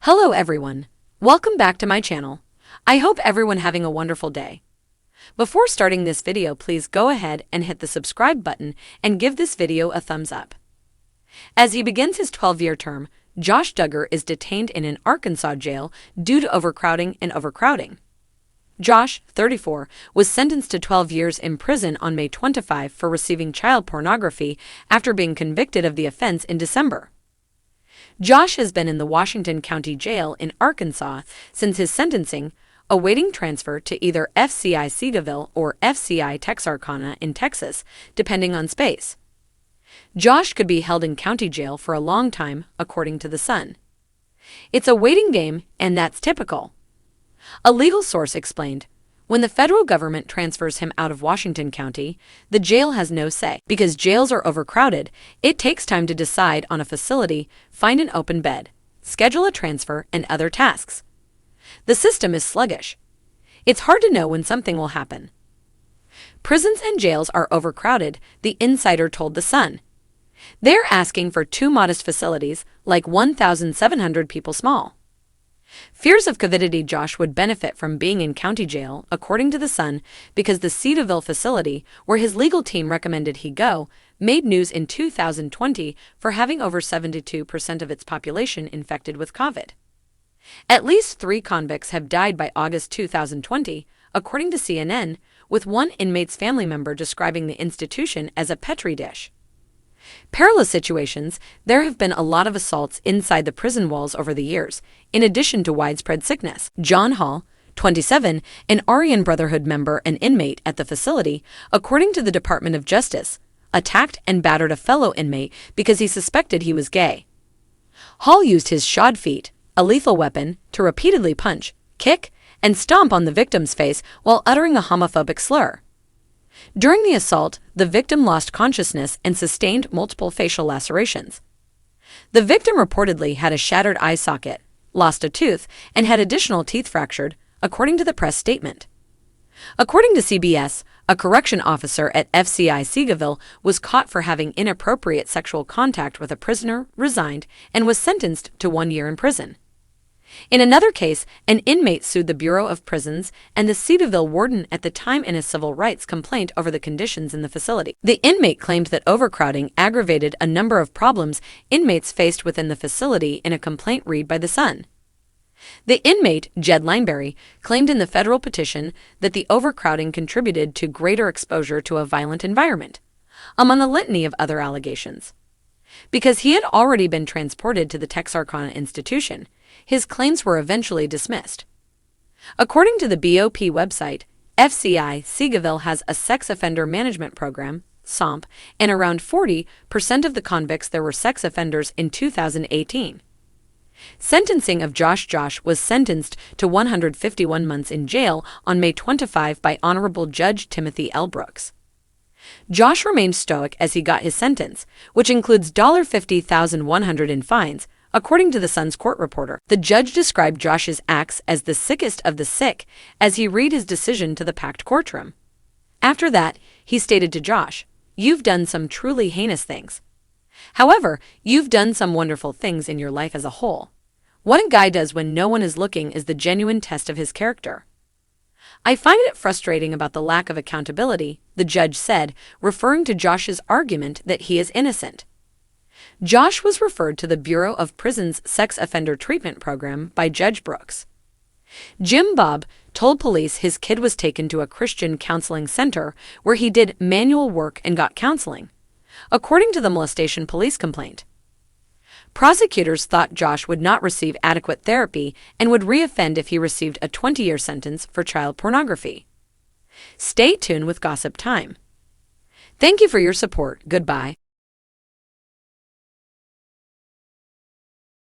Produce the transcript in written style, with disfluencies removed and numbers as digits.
Hello everyone. Welcome back to my channel. I hope everyone having a wonderful day. Before starting this video, please go ahead and hit the subscribe button and give this video a thumbs up. As he begins his 12-year term, Josh Duggar is detained in an Arkansas jail due to overcrowding. Josh, 34, was sentenced to 12 years in prison on May 25 for receiving child pornography after being convicted of the offense in December. Josh has been in the Washington County Jail in Arkansas since his sentencing, awaiting transfer to either FCI Seagoville or FCI Texarkana in Texas, depending on space. Josh could be held in county jail for a long time, according to The Sun. It's a waiting game, and that's typical. A legal source explained, when the federal government transfers him out of Washington County, the jail has no say. Because jails are overcrowded, it takes time to decide on a facility, find an open bed, schedule a transfer, and other tasks. The system is sluggish. It's hard to know when something will happen. Prisons and jails are overcrowded, the insider told The Sun. They're asking for too modest facilities, like 1,700 people small. Fears of covidity. Josh would benefit from being in county jail, according to The Sun, because the Seagoville facility, where his legal team recommended he go, made news in 2020 for having over 72% of its population infected with COVID. At least 3 convicts have died by August 2020, according to CNN, with one inmate's family member describing the institution as a petri dish. Perilous situations. There have been a lot of assaults inside the prison walls over the years, in addition to widespread sickness. John Hall, 27, an Aryan Brotherhood member and inmate at the facility, according to the Department of Justice, attacked and battered a fellow inmate because he suspected he was gay. Hall used his shod feet, a lethal weapon, to repeatedly punch, kick, and stomp on the victim's face while uttering a homophobic slur. During the assault, the victim lost consciousness and sustained multiple facial lacerations. The victim reportedly had a shattered eye socket, lost a tooth, and had additional teeth fractured, according to the press statement. According to CBS, a correction officer at FCI Seagoville was caught for having inappropriate sexual contact with a prisoner, resigned, and was sentenced to 1 year in prison. In another case, an inmate sued the Bureau of Prisons and the Seagoville warden at the time in a civil rights complaint over the conditions in the facility. The inmate claimed that overcrowding aggravated a number of problems inmates faced within the facility in a complaint read by The Sun. The inmate, Jed Lineberry, claimed in the federal petition that the overcrowding contributed to greater exposure to a violent environment, among a litany of other allegations. Because he had already been transported to the Texarkana institution, his claims were eventually dismissed. According to the BOP website, FCI Seagoville has a sex offender management program, SOMP, and around 40% of the convicts there were sex offenders in 2018. Sentencing of Josh was sentenced to 151 months in jail on May 25 by Honorable Judge Timothy L. Brooks. Josh remained stoic as he got his sentence, which includes $50,100 in fines, according to The Sun's court reporter. The judge described Josh's acts as the sickest of the sick as he read his decision to the packed courtroom. After that, he stated to Josh, "You've done some truly heinous things. However, you've done some wonderful things in your life as a whole. What a guy does when no one is looking is the genuine test of his character." "I find it frustrating about the lack of accountability," the judge said, referring to Josh's argument that he is innocent. Josh was referred to the Bureau of Prisons Sex Offender Treatment Program by Judge Brooks. Jim Bob told police his kid was taken to a Christian counseling center where he did manual work and got counseling, according to the molestation police complaint. Prosecutors thought Josh would not receive adequate therapy and would reoffend if he received a 20-year sentence for child pornography. Stay tuned with Gossip Time. Thank you for your support. Goodbye.